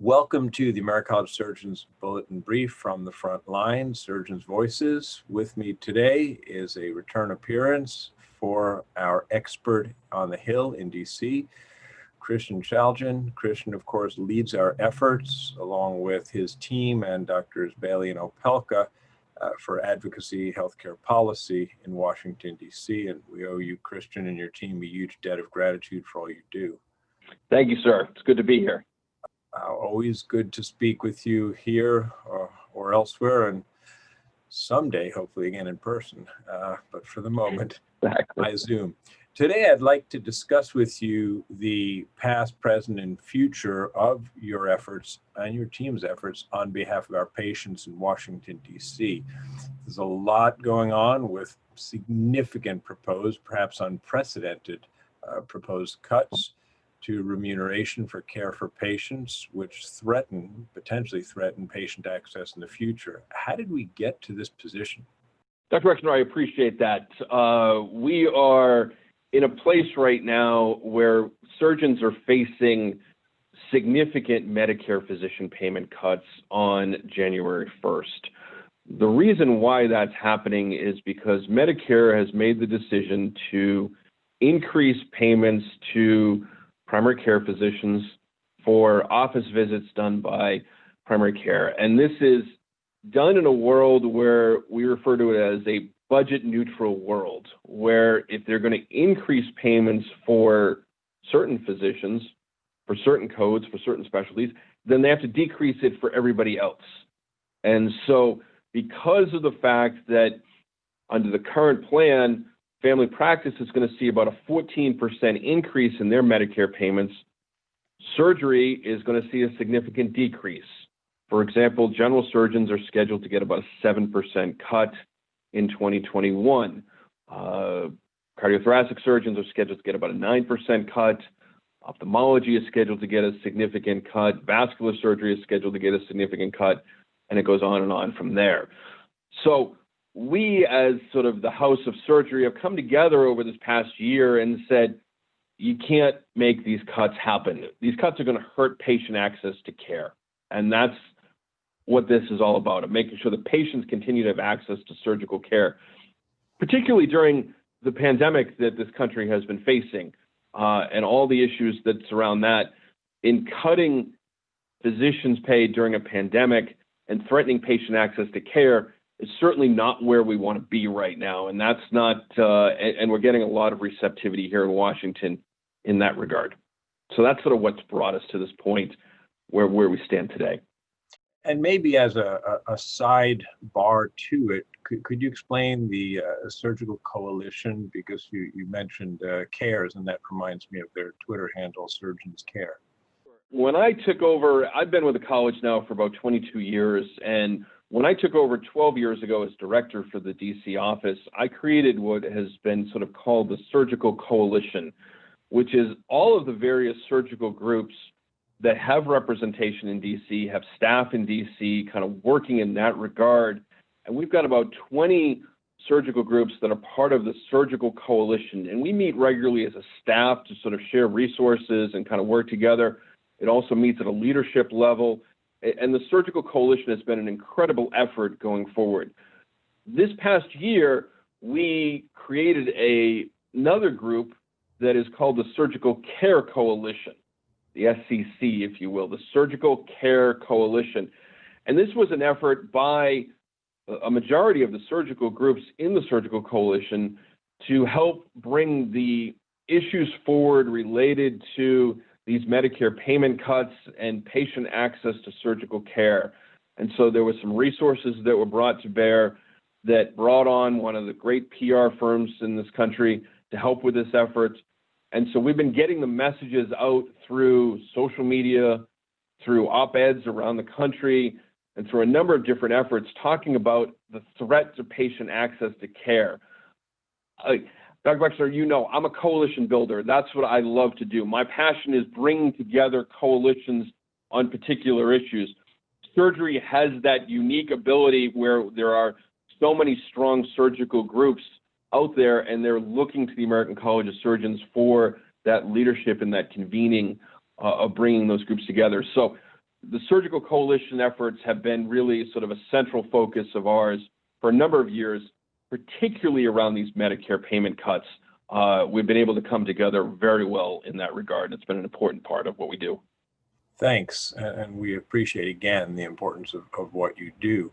Welcome to the American College of Surgeons Bulletin Brief from the front line, Surgeons' Voices. With me today is a return appearance for our expert on the Hill in DC, Christian Shalgian. Christian, of course, leads our efforts along with his team and Drs. Bailey and Opelka for advocacy, healthcare policy in Washington, DC. And we owe you, Christian, and your team a huge debt of gratitude for all you do. Thank you, sir. It's good to be here. Always good to speak with you here or elsewhere, and someday, hopefully again in person. But for the moment, I Zoom. Today, I'd like to discuss with you the past, present, and future of your efforts and your team's efforts on behalf of our patients in Washington, D.C. There's a lot going on with significant proposed, perhaps unprecedented proposed cuts to remuneration for care for patients, which potentially threaten patient access in the future. How did we get to this position? Dr. Wexner, I appreciate that. We are in a place right now where surgeons are facing significant Medicare physician payment cuts on January 1st. The reason why that's happening is because Medicare has made the decision to increase payments to primary care physicians for office visits done by primary care. And this is done in a world where we refer to it as a budget neutral world, where if they're going to increase payments for certain physicians, for certain codes, for certain specialties, then they have to decrease it for everybody else. And so because of the fact that under the current plan, family practice is going to see about a 14% increase in their Medicare payments, surgery is going to see a significant decrease. For example, general surgeons are scheduled to get about a 7% cut in 2021. Cardiothoracic surgeons are scheduled to get about a 9% cut. Ophthalmology is scheduled to get a significant cut. Vascular surgery is scheduled to get a significant cut, and it goes on and on from there. So we, as sort of the House of Surgery, have come together over this past year and said, you can't make these cuts happen. These cuts are going to hurt patient access to care. And that's what this is all about, of making sure that patients continue to have access to surgical care, particularly during the pandemic that this country has been facing and all the issues that surround that. In cutting physicians' pay during a pandemic and threatening patient access to care is certainly not where we want to be right now. And that's not, and we're getting a lot of receptivity here in Washington in that regard. So that's sort of what's brought us to this point where we stand today. And maybe as a sidebar to it, could you explain the Surgical Coalition? Because you mentioned CARES, and that reminds me of their Twitter handle, Surgeons Care. When I took over, I've been with the college now for about 22 years, and when I took over 12 years ago as director for the DC office, I created what has been sort of called the Surgical Coalition, which is all of the various surgical groups that have representation in DC, have staff in DC, kind of working in that regard. And we've got about 20 surgical groups that are part of the Surgical Coalition. And we meet regularly as a staff to sort of share resources and kind of work together. It also meets at a leadership level. And the Surgical Coalition has been an incredible effort going forward. This past year, we created another group that is called the Surgical Care Coalition, the SCC, if you will, the Surgical Care Coalition. And this was an effort by a majority of the surgical groups in the Surgical Coalition to help bring the issues forward related to these Medicare payment cuts and patient access to surgical care. And so there were some resources that were brought to bear that brought on one of the great PR firms in this country to help with this effort. And so we've been getting the messages out through social media, through op-eds around the country, and through a number of different efforts talking about the threat to patient access to care. Dr. Wexner, you know, I'm a coalition builder. That's what I love to do. My passion is bringing together coalitions on particular issues. Surgery has that unique ability where there are so many strong surgical groups out there, and they're looking to the American College of Surgeons for that leadership and that convening of bringing those groups together. So the surgical coalition efforts have been really sort of a central focus of ours for a number of years, particularly around these Medicare payment cuts. We've been able to come together very well in that regard. It's been an important part of what we do. Thanks, and we appreciate again the importance of what you do.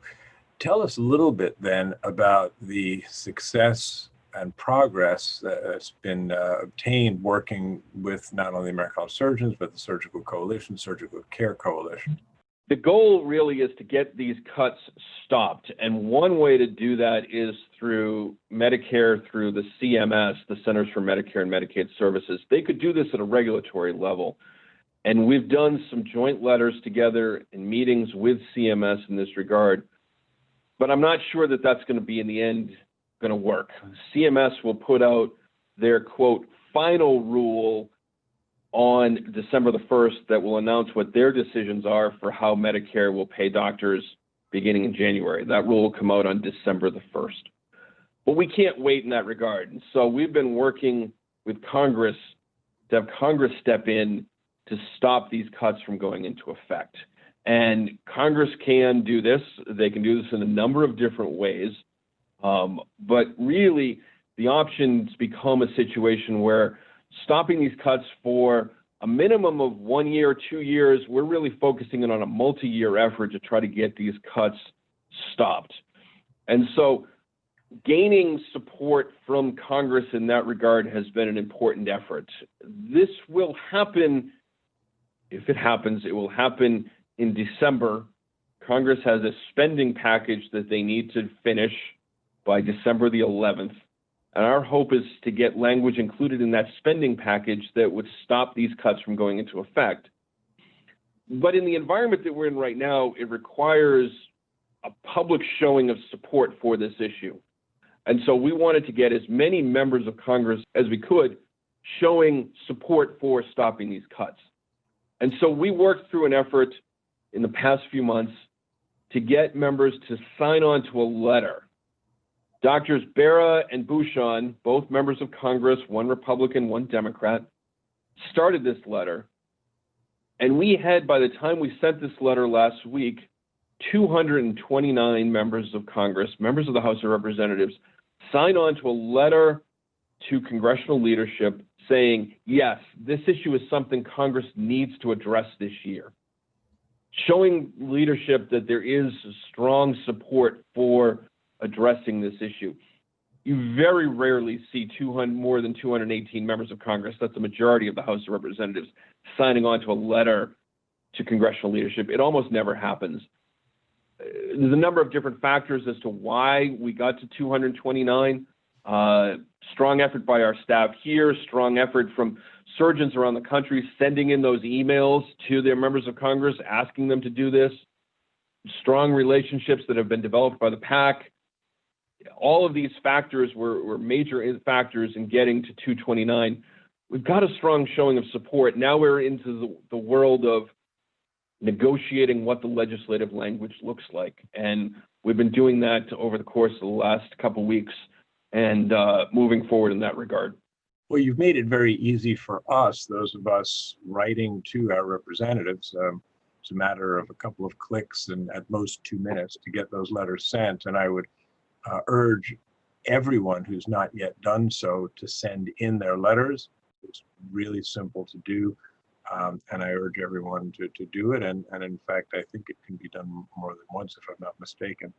Tell us a little bit then about the success and progress that's been obtained working with not only the American College of Surgeons, but the Surgical Coalition, Surgical Care Coalition. The goal really is to get these cuts stopped. And one way to do that is through Medicare, through the CMS, the Centers for Medicare and Medicaid Services. They could do this at a regulatory level. And we've done some joint letters together and meetings with CMS in this regard. But I'm not sure that that's going to be in the end going to work. CMS will put out their, quote, final rule on December the 1st that will announce what their decisions are for how Medicare will pay doctors beginning in January. That rule will come out on December the 1st. But we can't wait in that regard. And so we've been working with Congress to have Congress step in to stop these cuts from going into effect. And Congress can do this. They can do this in a number of different ways. But really, the options become a situation where stopping these cuts for a minimum of 1 year, 2 years, we're really focusing in on a multi-year effort to try to get these cuts stopped. And so gaining support from Congress in that regard has been an important effort. This will happen, if it happens, it will happen in December. Congress has a spending package that they need to finish by December the 11th. And our hope is to get language included in that spending package that would stop these cuts from going into effect. But in the environment that we're in right now, it requires a public showing of support for this issue. And so we wanted to get as many members of Congress as we could showing support for stopping these cuts. And so we worked through an effort in the past few months to get members to sign on to a letter. Doctors Bera and Bouchon, both members of Congress, one Republican, one Democrat, started this letter. And we had, by the time we sent this letter last week, 229 members of Congress, members of the House of Representatives, signed on to a letter to congressional leadership saying, yes, this issue is something Congress needs to address this year, showing leadership that there is strong support for addressing this issue. You very rarely see more than 218 members of Congress, that's the majority of the House of Representatives, signing on to a letter to congressional leadership. It almost never happens. There's a number of different factors as to why we got to 229. Strong effort by our staff here, strong effort from surgeons around the country sending in those emails to their members of Congress, asking them to do this, strong relationships that have been developed by the PAC. All of these factors were major factors in getting to 229. We've got a strong showing of support. Now we're into the world of negotiating what the legislative language looks like. And we've been doing that over the course of the last couple of weeks and moving forward in that regard. Well, you've made it very easy for us, those of us writing to our representatives. It's a matter of a couple of clicks and at most 2 minutes to get those letters sent. And I would urge everyone who's not yet done so to send in their letters. It's really simple to do. And I urge everyone to do it. And in fact, I think it can be done more than once, if I'm not mistaken,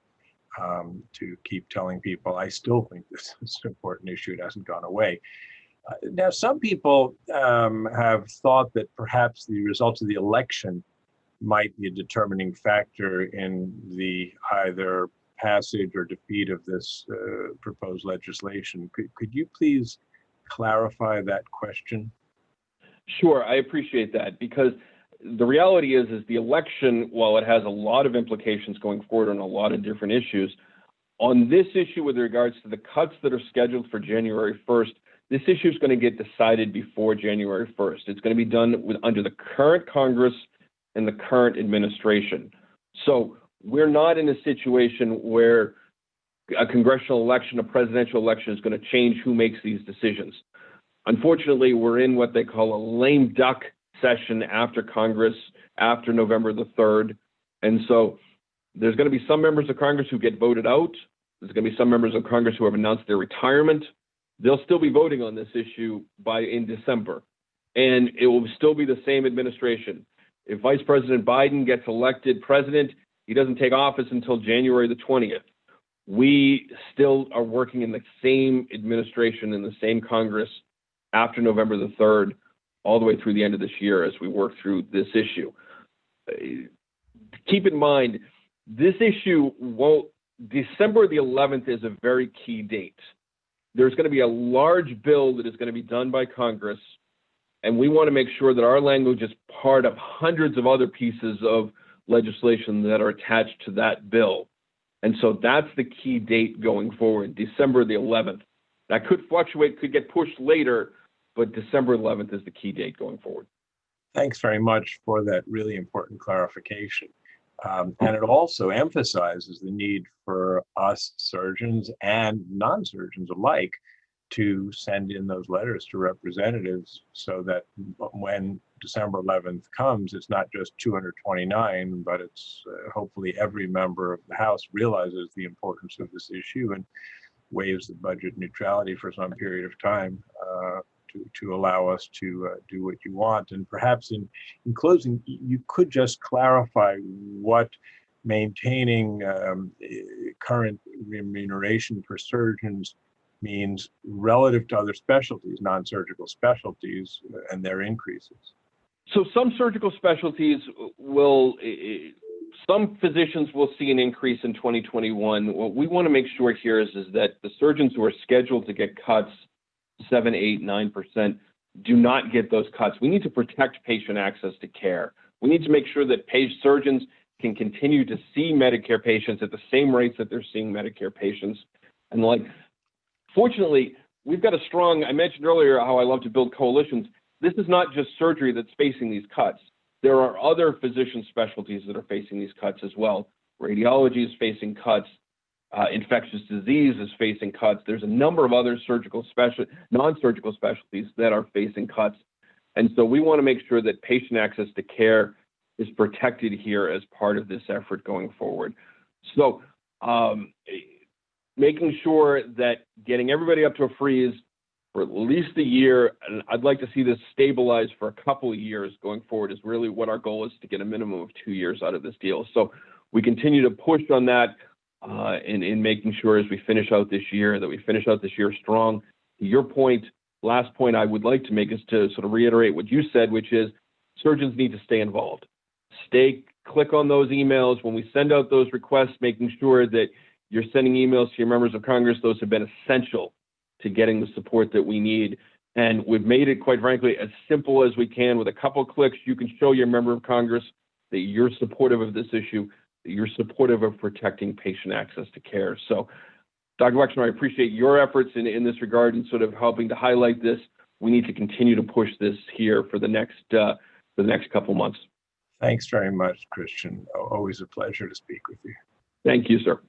to keep telling people, I still think this is an important issue. It hasn't gone away. Now, some people have thought that perhaps the results of the election might be a determining factor in the either passage or defeat of this proposed legislation. Could you please clarify that question? Sure, I appreciate that, because the reality is the election, while it has a lot of implications going forward on a lot of different issues, on this issue with regards to the cuts that are scheduled for January 1st, this issue is going to get decided before January 1st. It's going to be done under the current Congress and the current administration. So we're not in a situation where a congressional election, a presidential election is going to change who makes these decisions. Unfortunately, we're in what they call a lame duck session after Congress, after November the 3rd. And so there's going to be some members of Congress who get voted out. There's going to be some members of Congress who have announced their retirement. They'll still be voting on this issue in December. And it will still be the same administration. If Vice President Biden gets elected president, he doesn't take office until January the 20th. We still are working in the same administration, in the same Congress after November the 3rd, all the way through the end of this year as we work through this issue. Keep in mind, this issue December the 11th is a very key date. There's going to be a large bill that is going to be done by Congress, and we want to make sure that our language is part of hundreds of other pieces of legislation that are attached to that bill. And so that's the key date going forward, December the 11th. That could fluctuate, could get pushed later, but December 11th is the key date going forward. Thanks very much for that really important clarification. And it also emphasizes the need for us surgeons and non-surgeons alike to send in those letters to representatives so that when December 11th comes, it's not just 229, but it's hopefully every member of the House realizes the importance of this issue and waives the budget neutrality for some period of time to allow us to do what you want. And perhaps in closing, you could just clarify what maintaining current remuneration for surgeons means relative to other specialties, non-surgical specialties, and their increases. So some surgical specialties some physicians will see an increase in 2021. What we want to make sure here is that the surgeons who are scheduled to get cuts, 7, 8, 9%, do not get those cuts. We need to protect patient access to care. We need to make sure that surgeons can continue to see Medicare patients at the same rates that they're seeing Medicare patients. And fortunately, we've got I mentioned earlier how I love to build coalitions. This is not just surgery that's facing these cuts. There are other physician specialties that are facing these cuts as well. Radiology is facing cuts. Infectious disease is facing cuts. There's a number of other non-surgical specialties that are facing cuts. And so we want to make sure that patient access to care is protected here as part of this effort going forward. So making sure that getting everybody up to a freeze for at least a year, and I'd like to see this stabilized for a couple of years going forward, is really what our goal is, to get a minimum of 2 years out of this deal. So we continue to push on that in making sure as we finish out this year, that we finish out this year strong. To your point, last point I would like to make is to sort of reiterate what you said, which is surgeons need to stay involved. Click on those emails when we send out those requests, making sure that you're sending emails to your members of Congress. Those have been essential to getting the support that we need. And we've made it, quite frankly, as simple as we can. With a couple of clicks, you can show your member of Congress that you're supportive of this issue, that you're supportive of protecting patient access to care. So, Dr. Wexner, I appreciate your efforts in this regard and sort of helping to highlight this. We need to continue to push this here for the next couple months. Thanks very much, Christian. Always a pleasure to speak with you. Thank you, sir.